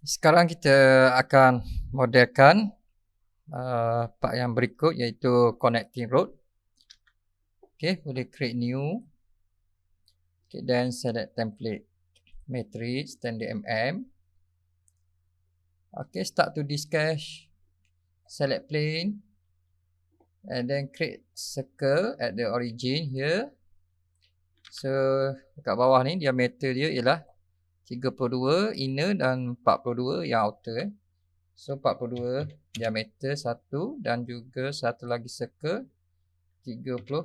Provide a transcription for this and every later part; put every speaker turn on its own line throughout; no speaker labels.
Sekarang kita akan modelkan part yang berikut, iaitu connecting road. Okay, boleh create new. Okay, then select template matrix standard mm. Okay, start to discuss. Select plane and then create circle at the origin here. So dekat bawah ni diameter dia ialah 32 inner dan 42 yang outer. So 42 diameter satu dan juga satu lagi circle 32.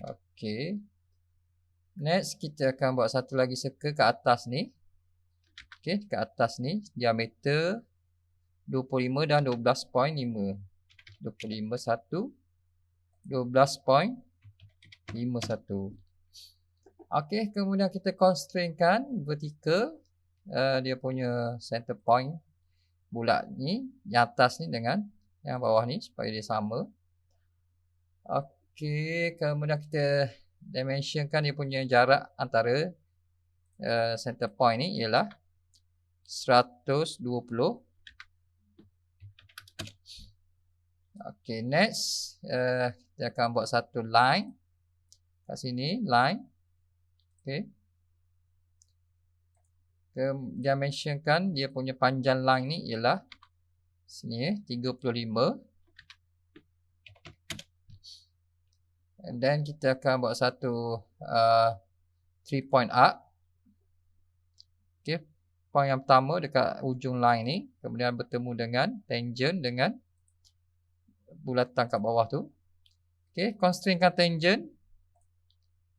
Okey. Next kita akan buat satu lagi circle ke atas ni. Okey, ke atas ni diameter 25 dan 12.5. 25 satu, 12.51. Okey, kemudian kita constrainkan vertical dia punya center point bulat ni, yang atas ni dengan yang bawah ni supaya dia sama. Okey, kemudian kita dimensionkan dia punya jarak antara center point ni ialah 120. Okey, next kita akan buat satu line kat sini, line. Okey. Dimensionkan dia punya panjang line ni ialah sini 35. And then kita akan buat satu 3 point arc. Okay, point yang pertama dekat ujung line ni, kemudian bertemu dengan tangent dengan bulatan kat bawah tu. Okay, constrainkan tangent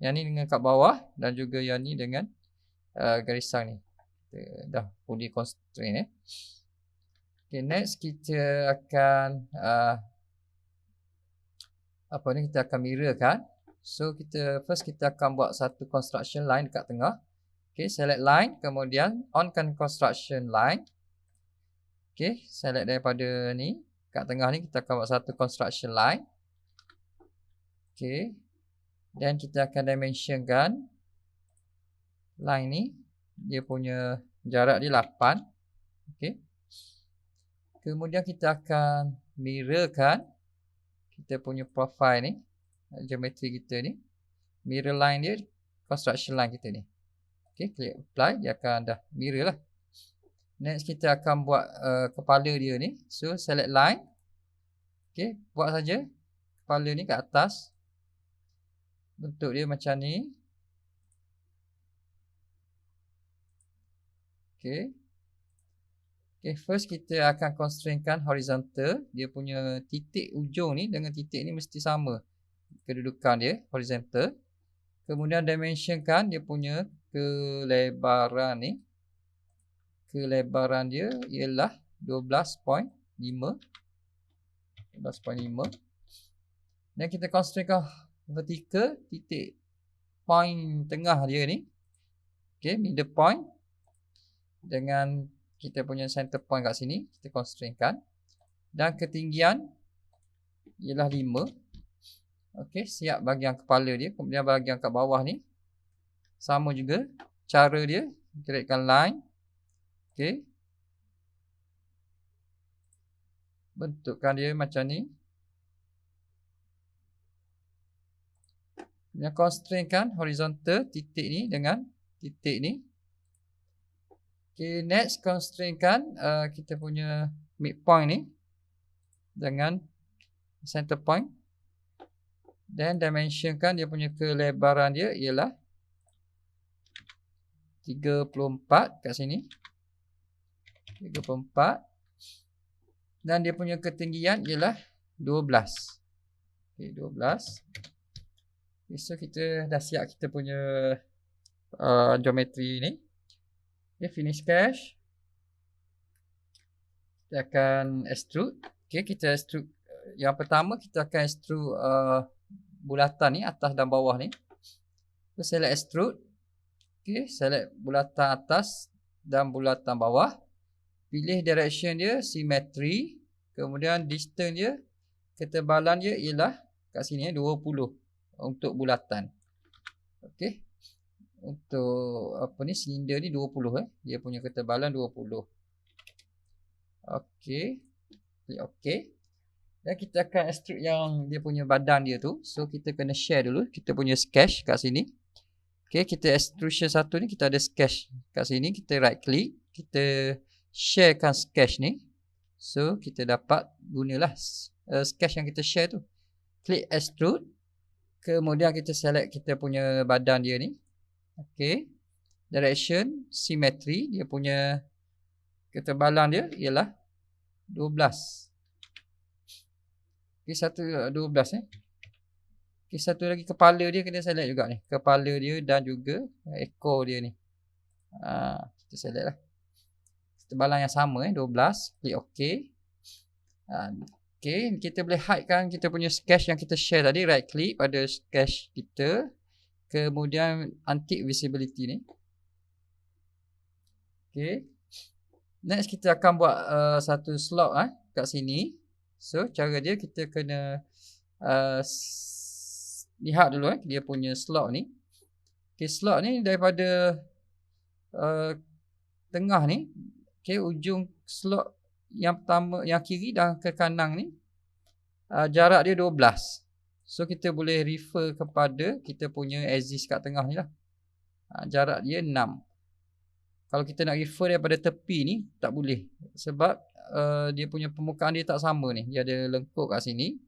yang ni dengan kat bawah dan juga yang ni dengan garisan ni. Kita dah fully constrain Okay, next kita akan kita akan mirrorkan. So first kita akan buat satu construction line dekat tengah. Okay, select line, kemudian onkan construction line. Okay, select daripada ni, kat tengah ni kita akan buat satu construction line. Okay, dan kita akan dimensionkan line ni, dia punya jarak dia 8. Okay, kemudian kita akan mirrorkan kita punya profile ni, geometri kita ni, mirror line dia, construction line kita ni. Okay, klik apply, dia akan dah mirror lah. Next kita akan buat kepala dia ni. So select line. Okay, buat saja kepala ni kat atas. Bentuk dia macam ni. Okay. Okay, first kita akan constrainkan horizontal. Dia punya titik ujung ni dengan titik ni mesti sama kedudukan dia, horizontal. Kemudian dimensionkan dia punya kelebaran ni. Kelebaran dia ialah 12.5. Dan kita constrainkan vertical, titik point tengah dia ni. Okay, middle point. Dengan kita punya center point kat sini, kita constrainkan. Dan ketinggian ialah 5. Okey, siap bahagian kepala dia. Kemudian bahagian kat bawah ni sama juga. Cara dia, createkan line. Okey. Bentukkan dia macam ni. Kemudian constrainkan horizontal titik ni dengan titik ni. Okay, next constrainkan kita punya midpoint ni dengan center point. Dan dimensionkan dia punya kelebaran dia ialah 34 kat sini. 34. Dan dia punya ketinggian ialah 12. Okay, 12. Okay, so kita dah siap kita punya geometri ni. Okay, finish sketch. Kita akan extrude. Okay, kita extrude. Yang pertama kita akan extrude bulatan ni, atas dan bawah ni. So, select extrude. Okay, select bulatan atas dan bulatan bawah. Pilih direction dia, symmetry. Kemudian distance dia, ketebalan dia ialah kat sini 20 untuk bulatan. Okay. untuk apa ni, silinder ni 20 dia punya ketebalan 20. Okey, klik okey. Dan kita akan extrude yang dia punya badan dia tu. So kita kena share dulu kita punya sketch kat sini. Okey, kita extrusion satu ni kita ada sketch kat sini, kita right click, kita sharekan sketch ni. So kita dapat gunalah sketch yang kita share tu. Klik extrude. Kemudian kita select kita punya badan dia ni. Okey. Direction, symmetry, dia punya ketebalan dia ialah 12. Okey, 12 Okey, satu lagi kepala dia kena select juga ni. Kepala dia dan juga ekor dia ni. Kita select lah. Ketebalan yang sama 12. Klik OK. Okey, kita boleh hide kan kita punya sketch yang kita share tadi. Right click pada sketch kita. Kemudian untick visibility ni. Okey. Next kita akan buat satu slot kat sini. So cara dia kita kena lihat dulu dia punya slot ni. Okey, slot ni daripada tengah ni, okey, ujung slot yang pertama, yang kiri dan ke kanan ni jarak dia 12. So kita boleh refer kepada kita punya axis kat tengah ni lah. Jarak dia 6. Kalau kita nak refer daripada tepi ni tak boleh sebab dia punya permukaan dia tak sama ni. Dia ada lengkuk kat sini.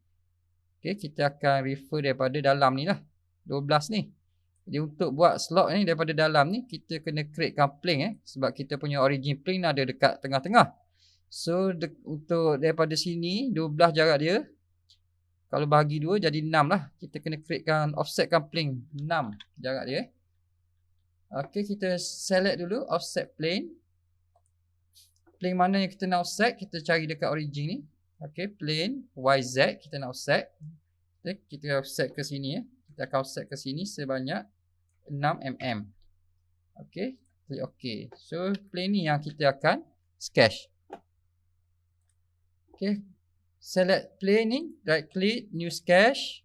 Okey, kita akan refer daripada dalam ni lah. 12 ni. Jadi untuk buat slot ni daripada dalam ni kita kena createkan plane sebab kita punya origin plane ada dekat tengah-tengah. So untuk daripada sini 12 jarak dia. Kalau bahagi 2 jadi 6 lah. Kita kena createkan offsetkan plane 6 jarak dia. Okey, kita select dulu offset plane. Plane mana yang kita nak offset, kita cari dekat origin ni. Okey, plane YZ kita nak offset. Okay, kita offset ke sini Kita akan offset ke sini sebanyak 6 mm. Okey, klik OK. So plane ni yang kita akan sketch. Okey, select plane ni, right click, new sketch.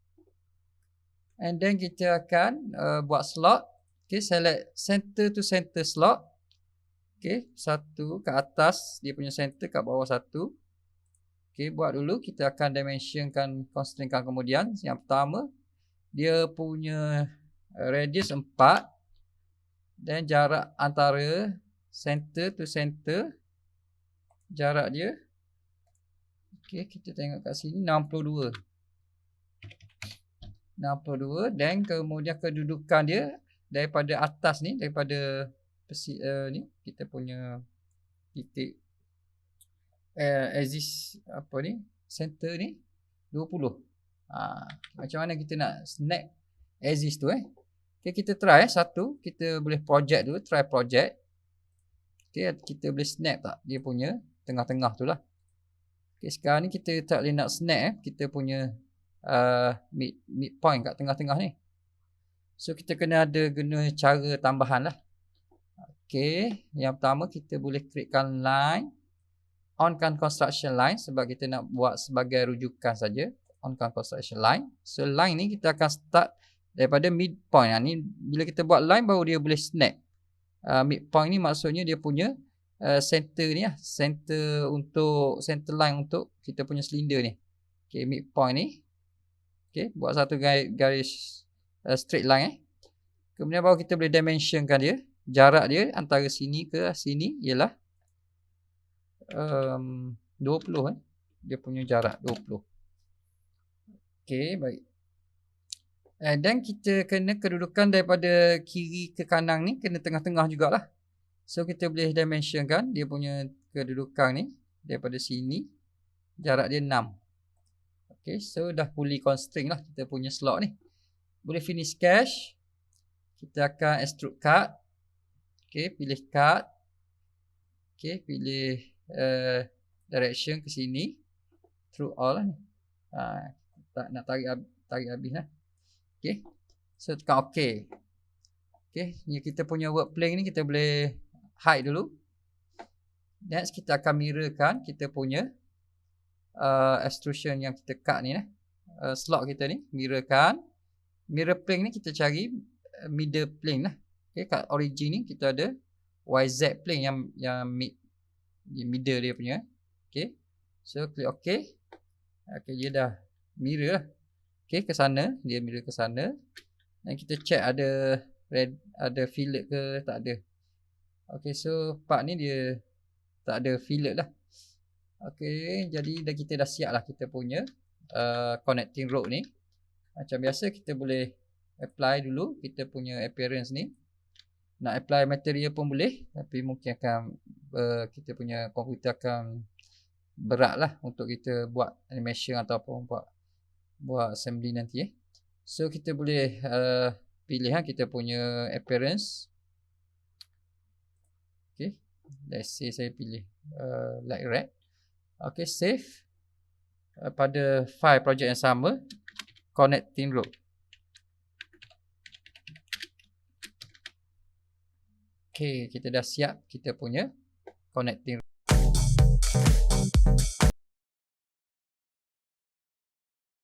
And then kita akan buat slot. Okey, select center to center slot. Okey, satu kat atas dia punya center, kat bawah satu. Okey, buat dulu. Kita akan dimensionkan, constraintkan kemudian. Yang pertama, dia punya radius 4. Dan jarak antara center to center, jarak dia, okey, kita tengok kat sini 62. Dan kemudian kedudukan dia daripada atas ni, daripada ni kita punya titik axis apa ni, center ni 20. Macam mana kita nak snap axis tu Okay, kita try satu, kita boleh project dulu, try project. Okay, kita boleh snap tak dia punya tengah-tengah tu lah. Okay, sekarang ni kita tak boleh nak snap kita punya midpoint kat tengah-tengah ni. So kita guna cara tambahan lah. Okay, yang pertama kita boleh createkan line, onkan construction line sebab kita nak buat sebagai rujukan saja. Onkan construction line. So line ni kita akan start daripada midpoint. Ni bila kita buat line baru dia boleh snap. Midpoint ni maksudnya dia punya center ni lah. Center line untuk kita punya silinder ni. Okay, midpoint ni. Okay, buat satu garis straight line Kemudian baru kita boleh dimensionkan dia. Jarak dia antara sini ke sini ialah 20 Dia punya jarak 20. Okay, baik. Dan kita kena kedudukan daripada kiri ke kanan ni kena tengah-tengah jugalah. So kita boleh dimensionkan dia punya kedudukan ni daripada sini. Jarak dia 6. Okay, so dah fully constraint lah kita punya slot ni. Boleh finish sketch. Kita akan extrude cut. Okay, pilih cut. Okay, pilih direction ke sini. Through all lah ni. Tak nak tarik habis lah. Okay, so tekan OK. Okay, ni kita punya work plane ni kita boleh hide dulu. Next kita akan mirrorkan kita punya extrusion yang kita cut ni slot kita ni, mirrorkan. Mirror plane ni kita cari middle plane lah. Okay, kat origin ni kita ada YZ plane yang middle dia punya. Okay, so klik OK. Okay, dia dah mirror lah. Okay, ke sana, dia mirror ke sana. Dan kita check ada fillet ke tak ada. Okay, so part ni dia tak ada fillet lah. Okay, jadi kita dah siap lah kita punya connecting rod ni. Macam biasa kita boleh apply dulu kita punya appearance ni. Nak apply material pun boleh, tapi mungkin akan kita punya komputer akan berat lah untuk kita buat animation ataupun buat assembly nanti. So kita boleh pilih kita punya appearance. Okay, let's say saya pilih like red. Okay, save pada file project yang sama, connecting rod. Okay, kita dah siap kita punya connecting.